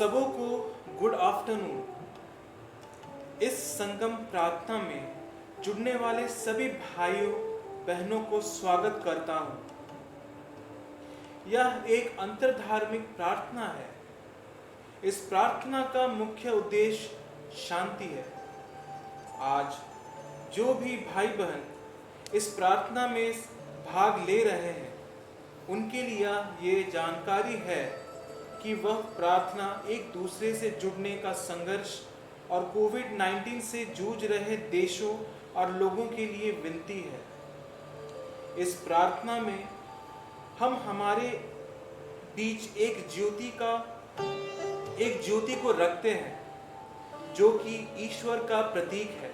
सबों को good afternoon. इस संगम प्रार्थना में जुड़ने वाले सभी भाइयों बहनों को स्वागत करता हूँ। यह एक अंतरधार्मिक प्रार्थना है। इस प्रार्थना का मुख्य उद्देश्य शांति है। आज जो भी भाई बहन इस प्रार्थना में भाग ले रहे हैं, उनके लिए ये जानकारी है कि वह प्रार्थना एक दूसरे से जुड़ने का संघर्ष और कोविड-19 से जूझ रहे देशों और लोगों के लिए विनती है। इस प्रार्थना में हम हमारे बीच एक ज्योति को रखते हैं, जो कि ईश्वर का प्रतीक है,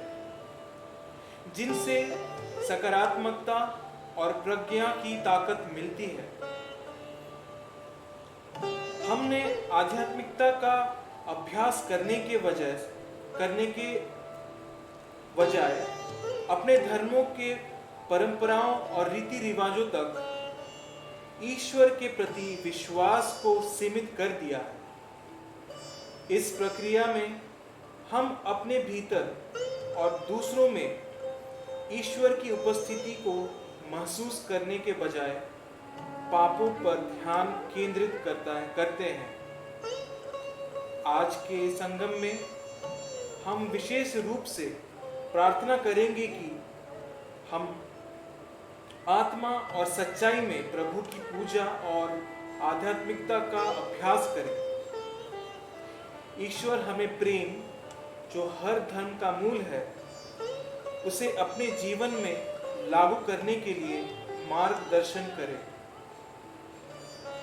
जिनसे सकारात्मकता और प्रज्ञा की ताकत मिलती है। हमने आध्यात्मिकता का अभ्यास करने के बजाय अपने धर्मों के परंपराओं और रीति रिवाजों तक ईश्वर के प्रति विश्वास को सीमित कर दिया है। इस प्रक्रिया में हम अपने भीतर और दूसरों में ईश्वर की उपस्थिति को महसूस करने के बजाय पापों पर ध्यान केंद्रित करते हैं। आज के संगम में हम विशेष रूप से प्रार्थना करेंगे कि हम आत्मा और सच्चाई में प्रभु की पूजा और आध्यात्मिकता का अभ्यास करें। ईश्वर हमें प्रेम, जो हर धर्म का मूल है, उसे अपने जीवन में लागू करने के लिए मार्गदर्शन करें।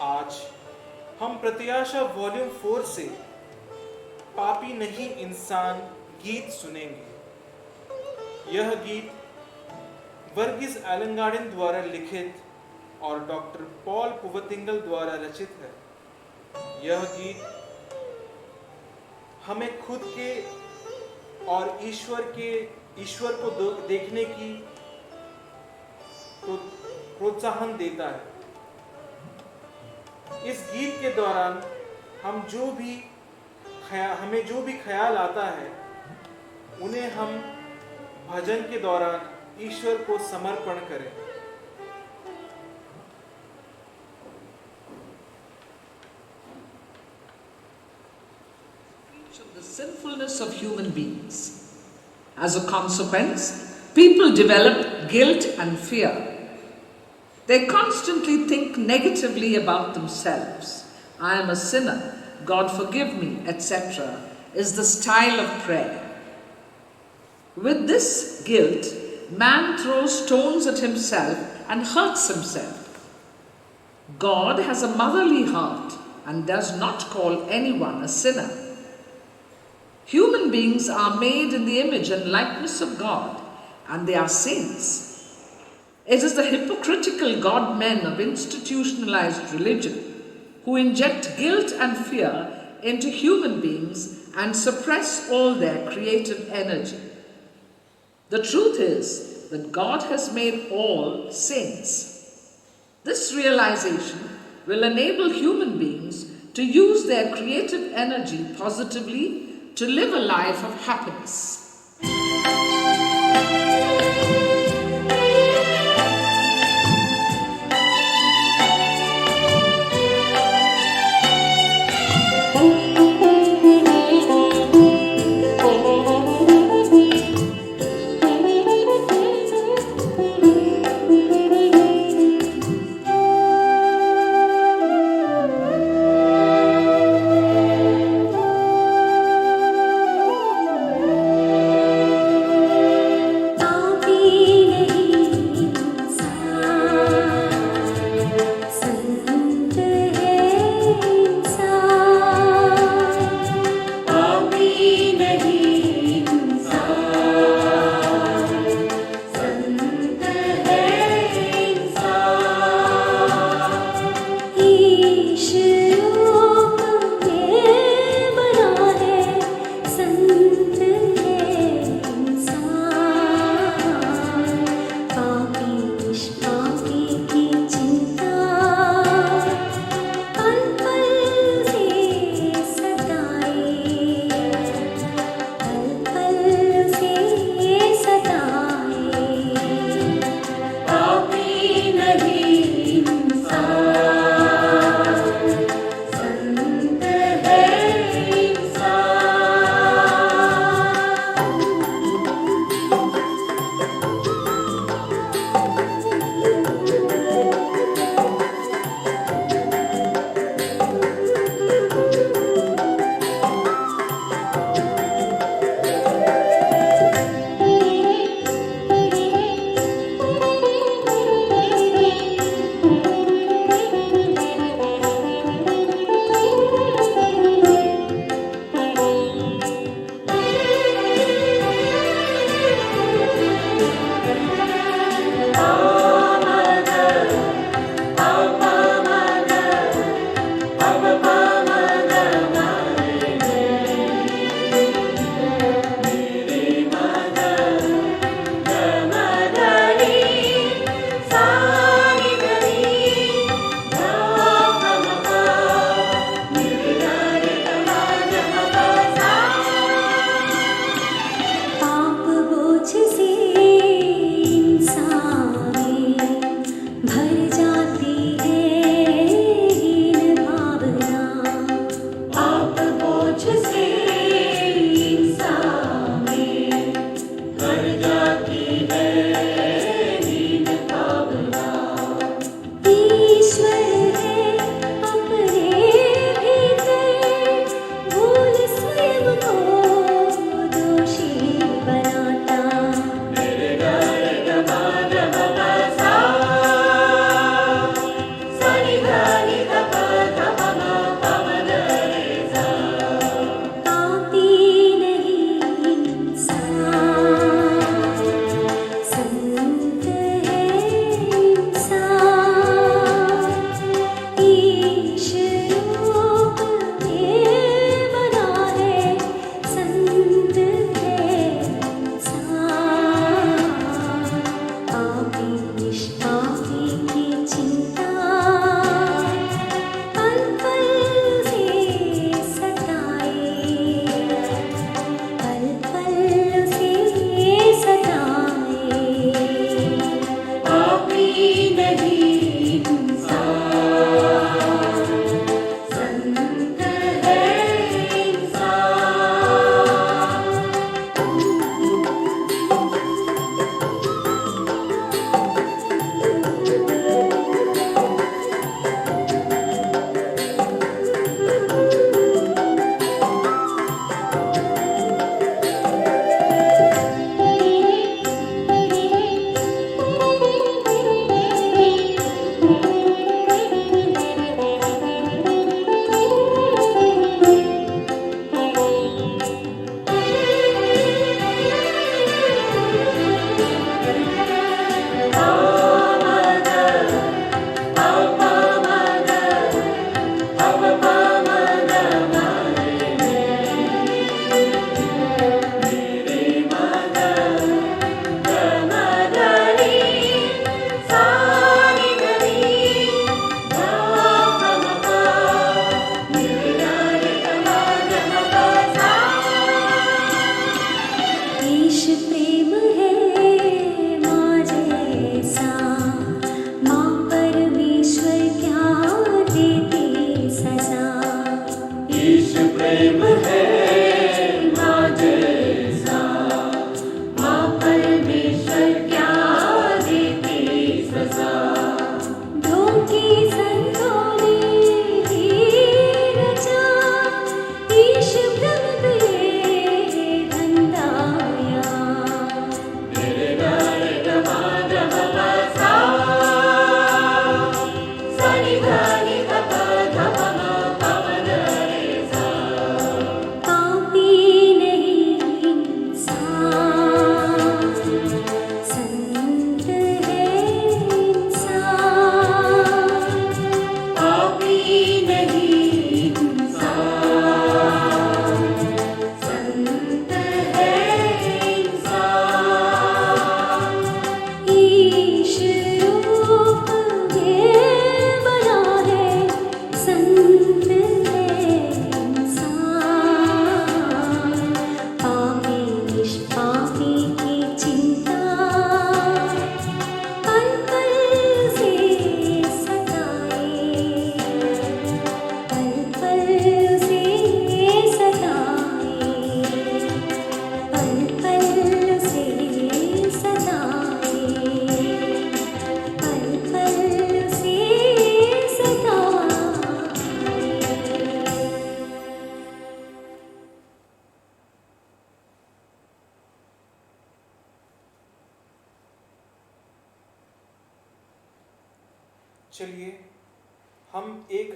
आज हम प्रत्याशा वॉल्यूम 4 से पापी नहीं इंसान गीत सुनेंगे। यह गीत वर्गीस एलनगार्डन द्वारा लिखित और डॉक्टर पॉल पुवतिंगल द्वारा रचित है। यह गीत हमें खुद के और ईश्वर को देखने की प्रोत्साहन देता है। इस गीत के दौरान हमें जो भी ख्याल आता है, उन्हें हम भजन के दौरान ईश्वर को समर्पण करें। The sinfulness of human beings. As a consequence, people develop guilt and fear. They constantly think negatively about themselves. I am a sinner, God forgive me, etc. is the style of prayer. With this guilt, man throws stones at himself and hurts himself. God has a motherly heart and does not call anyone a sinner. Human beings are made in the image and likeness of God, and they are saints. It is the hypocritical God-men of institutionalized religion who inject guilt and fear into human beings and suppress all their creative energy. The truth is that God has made all saints. This realization will enable human beings to use their creative energy positively to live a life of happiness. सा। ईश प्रेम है माँ जैसा, माँ परमेश्वर क्या देती सजा। ढोंगी संतों ने ही रचा, ईश ब्रह्म ये धंधाया। मेरे गारे दमाद बाबा सा, सनी धानी धपा धपा पवन रे सा। पापी नहीं इंसान, संत है इंसान। पापी नहीं इंसान, संत है इंसान। ईश रूप ये बना है, संत है इंसान। पापी निष्पापी की चिंता पल पल से सताए, पल पल से सताए, पल पल से सताए, पल पल से सताए। चलिए हम एक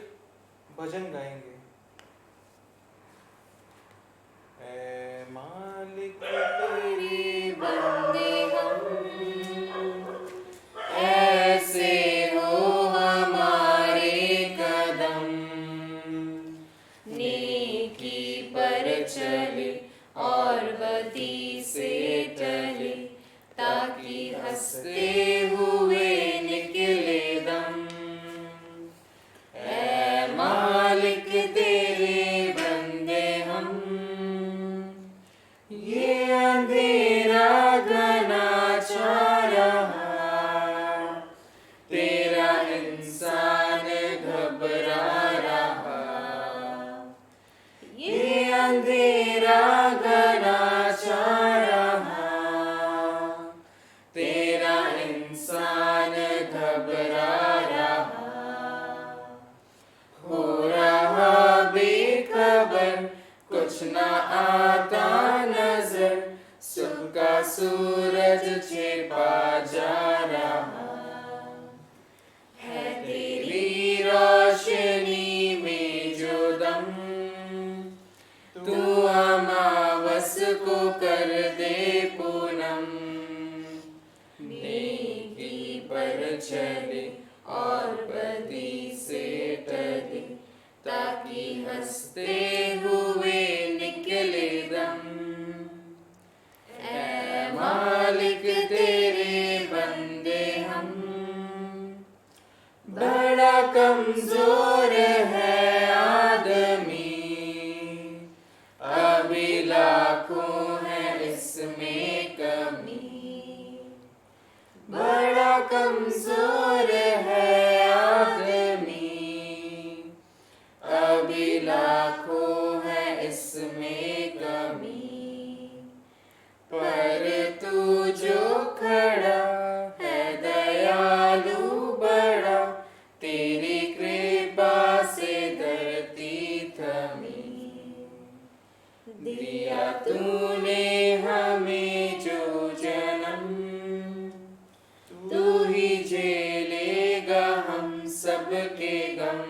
भजन गाएंगे। ऐ मालिक तेरी बंदे हम, ऐसे हो हमारे कदम। नेकी पर चले और बदी से टले, ताकि हंसते हुए निकले दम। ऐ मालिक तेरे बंदे हम, ये अंधेरा घना छा रहा, तेरा इंसान घबरा रहा। ये अंधेरा घना छा रहा, तेरा इंसान घबरा रहा। हो रहा बेखबर, कुछ न आता नजर, सुबह का सूरज छिपा जा रहा। है तेरी रोशनी में जो दम, तू अमावस को कर दे पूनम। नेकी पर चले और बदी से टले, ताकि हंसते हुए निकले दम। ऐ मालिक तेरे बंदे हम, बड़ा कमजोर है आदमी, अभी लाखों है इसमें कमी। बड़ा कमजोर है आदमी, अभी लाखों है इसमें कमी। पर तू जो खड़ा है दयालु बड़ा, तेरी कृपा से धरती थमी। दिया तूने हमें जो जन्म, तू ही झेलेगा हम सबके गम।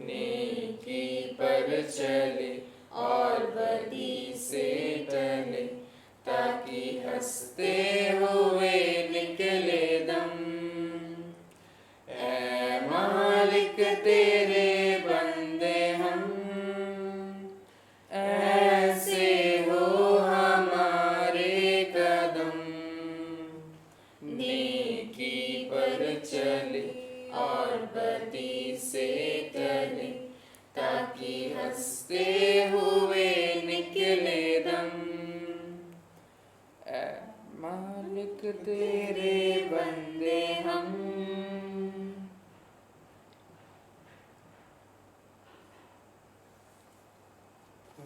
नेकी पर चले और बदी से टले, ताकि हंसते हुए निकले दम। ऐ मालिक तेरे बंदे हम, ऐसे हो हमारे कदम। नेकी पर चले और बदी से टले, ताकि हंसते हुए निकले दम। ऐ मालिक तेरे बंदे हम,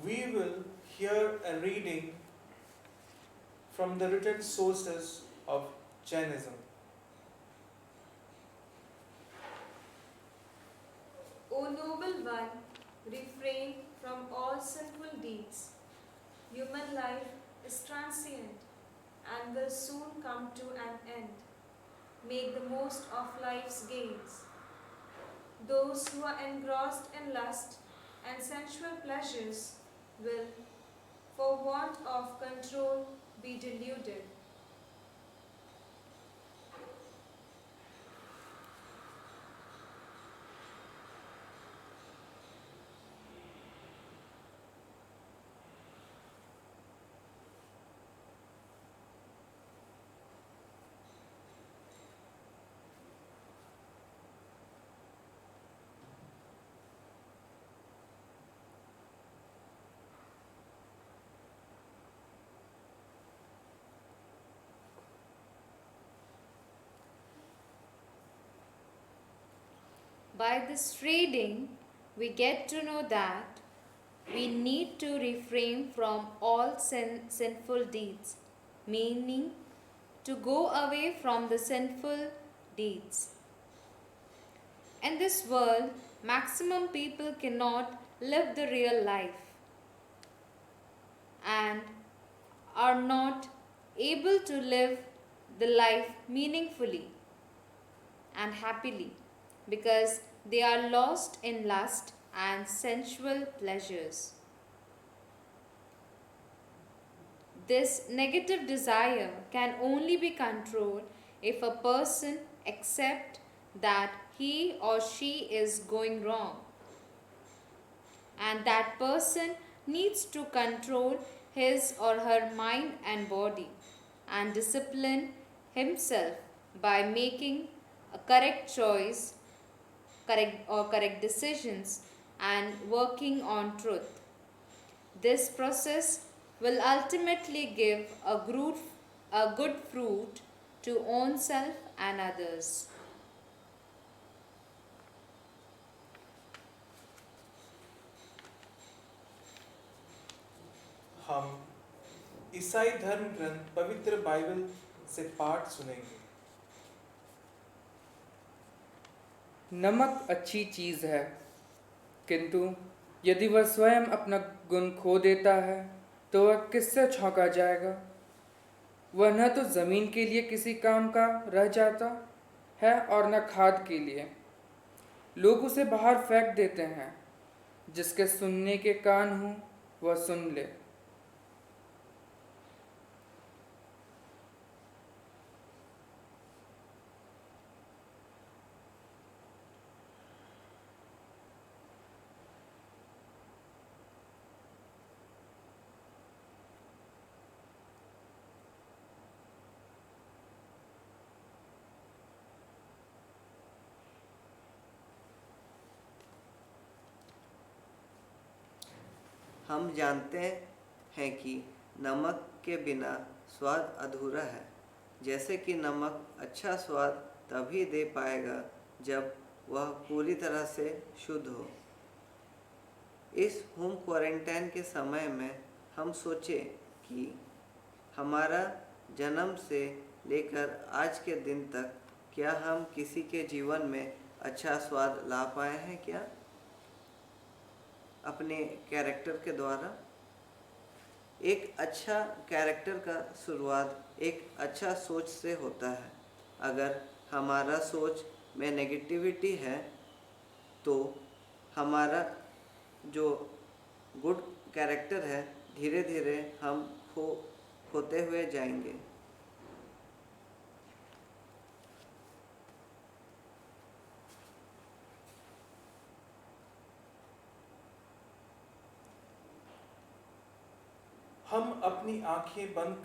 we will hear a reading from the written sources of Jainism. O noble one, refrain from all sinful deeds. Human life is transient and will soon come to an end. Make the most of life's gains. Those who are engrossed in lust and sensual pleasures will, for want of control, be deluded. By this reading, we get to know that we need to refrain from all sinful deeds, meaning to go away from the sinful deeds. In this world, maximum people cannot live the real life and are not able to live the life meaningfully and happily because they are lost in lust and sensual pleasures. This negative desire can only be controlled if a person accepts that he or she is going wrong, and that person needs to control his or her mind and body and discipline himself by making a correct choice, correct decisions, and working on truth. This process will ultimately give a good fruit to oneself and others. हम ईसाई धर्म ग्रंथ पवित्र Bible से पाठ सुनेंगे। नमक अच्छी चीज़ है, किंतु यदि वह स्वयं अपना गुण खो देता है तो वह किससे छौंका जाएगा। वह न तो ज़मीन के लिए किसी काम का रह जाता है और न खाद के लिए। लोग उसे बाहर फेंक देते हैं। जिसके सुनने के कान हों वह सुन ले। हम जानते हैं कि नमक के बिना स्वाद अधूरा है। जैसे कि नमक अच्छा स्वाद तभी दे पाएगा जब वह पूरी तरह से शुद्ध हो। इस होम क्वारंटाइन के समय में हम सोचें कि हमारा जन्म से लेकर आज के दिन तक क्या हम किसी के जीवन में अच्छा स्वाद ला पाए हैं क्या, अपने कैरेक्टर के द्वारा। एक अच्छा कैरेक्टर का शुरुआत एक अच्छा सोच से होता है। अगर हमारा सोच में नेगेटिविटी है तो हमारा जो गुड कैरेक्टर है धीरे धीरे हम खोते हुए जाएंगे। हम अपनी आंखें बंद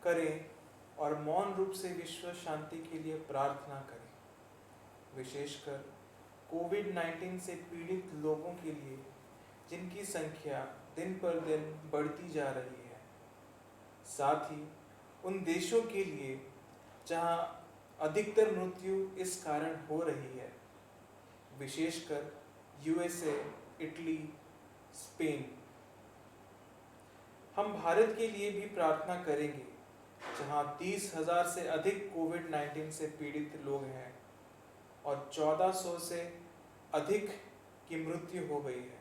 करें और मौन रूप से विश्व शांति के लिए प्रार्थना करें, विशेषकर कोविड-19 से पीड़ित लोगों के लिए जिनकी संख्या दिन पर दिन बढ़ती जा रही है। साथ ही उन देशों के लिए जहां अधिकतर मृत्यु इस कारण हो रही है, विशेषकर यूएसए, इटली, स्पेन, हम भारत के लिए भी प्रार्थना करेंगे, जहां 30,000 से अधिक कोविड-19 से पीड़ित लोग हैं और 1400 से अधिक की मृत्यु हो गई है।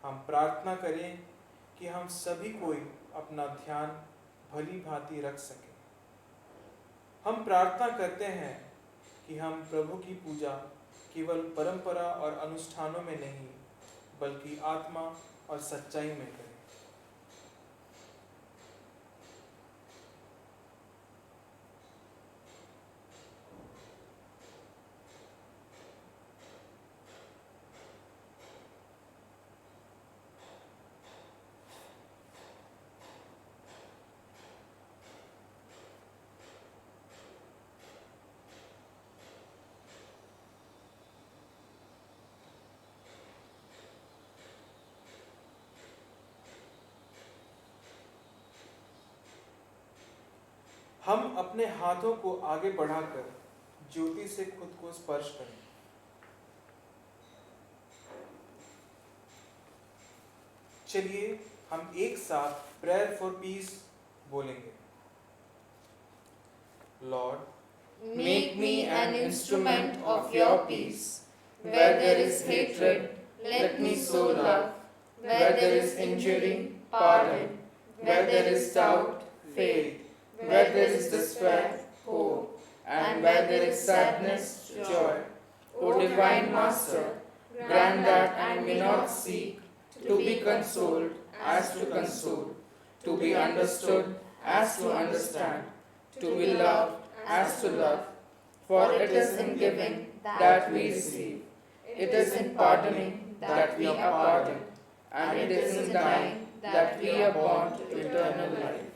हम प्रार्थना करें कि हम सभी कोई अपना ध्यान भली भांति रख सकें। हम प्रार्थना करते हैं कि हम प्रभु की पूजा केवल परंपरा और अनुष्ठानों में नहीं, बल्कि आत्मा और सच्चाई में करें। हम अपने हाथों को आगे बढ़ाकर ज्योति से खुद को स्पर्श करें। चलिए हम एक साथ प्रेयर फॉर पीस बोलेंगे। Lord, Make me an instrument of your peace. Where there is hatred, let me sow love. Where there is injury, pardon. Where there is doubt, faith. Where there is despair, hope. And where there is sadness, joy. O Divine Master, grant that I may not seek to be consoled as to console, to be understood as to understand, to be loved as to love. For it is in giving that we receive, it is in pardoning that we are pardoned, and it is in dying that we are born to eternal life.